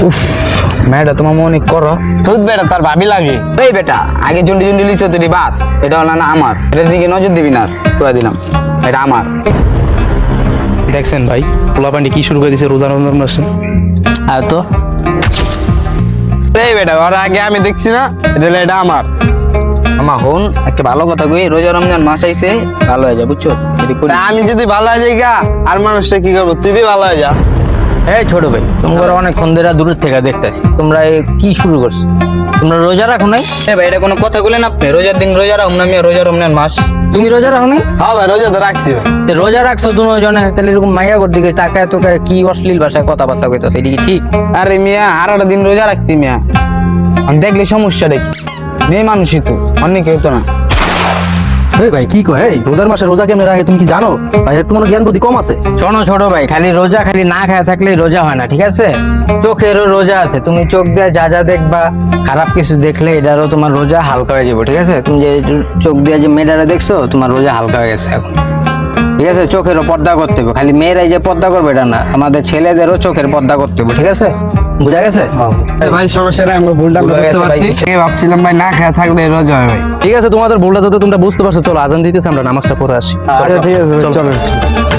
উফ মেয়েটা তোমার মনে করো তুই বেটা তার ভাবি লাগে। এই বেটা আগে জন্ডি জন্ডি লিছো তুই বাদ, এটা হলো না আমার, এটার দিকে নজর দিবি না, কয়ে দিলাম এটা আমার। দেখছেন ভাই পোলাপান্ডি কি শুরু করে দিছে রোজা রমজান মাসে। আর তো এই বেটা ওর আগে আমি দেখছি না, এটা আমার। আমা হন একটা ভালো কথা কই, রোজা রমজান মাস আইছে, ভালো হয়ে যা বুঝছো। এটি করি। তা আমি যদি ভালো হয়ে যাই গা, আর মানুষটা কি করবো? তুই বি ভালো হয়ে যা। এই ছোট ভাই তোমরা অনেকক্ষণ ধরে দূরের থেকে দেখতেছি, তোমরা কি শুরু করছো? তোমরা রোজা রাখো নাই? এ ভাই এটা কোনো কথা বলেন আপনি? রোজার দিন রোজা রাখুন না, আমি রোজা রমজান মাস। তুমি রোজা রাখো নাই? হ্যাঁ ভাই রোজা তো রাখছি ভাই। তো রোজা রাখছো দুজনে, তাহলে এরকম মাইয়া কর দিকে টাকায় তোকে কি অশ্লীল ভাষায় কথাবার্তা কইতাছে, এটা কি ঠিক? আরে মিয়া আর একটা দিন রোজা রাখছি মিয়া, আমি দেখলে সমস্যা দেখি, মেয়ে মানুষই তো, অনেক কেউ তো না। এই ভাই কি কয়, এই রোজার মাসে রোজা কেমনে রাখে তুমি কি জানো? ভাই এর তোমার জ্ঞান বুদ্ধি কম আছে। শোনো ছোট ভাই, খালি রোজা খালি না খায় থাকলেই রোজা হয় না, ঠিক আছে? চোখেরও রোজা আছে, তুমি চোখ দিয়ে যা যা দেখবা, খারাপ কিছু দেখলে এটারও তোমার রোজা হালকা হয়ে যাবে, ঠিক আছে? তুমি যে চোখ দিয়ে যে মেয়েটারে দেখছো, তোমার রোজা হালকা হয়ে গেছে এখন, ঠিক আছে? চোখেরও পর্দা করতে হবে, খালি মেয়েরাই যে পর্দা করবে এটা না, আমাদের ছেলেদেরও চোখের পর্দা করতে হবে, ঠিক আছে? বুঝা গেছে? ভাই সমস্যা নাই, আমরা ভুলটা ভুল হয়ে বুঝতে গেছে পারছি। ভাই। ভাবছিলাম ভাই না খেয়ে থাকলে রোজা হয় ভাই। ঠিক আছে তোমাদের ভুলটা যত তোমরা বুঝতে পারছো, চলো আজান দিতেছে, আমরা নামাজটা পড়ে আসি। আচ্ছা ঠিক আছে ভাই, চলো। চলো।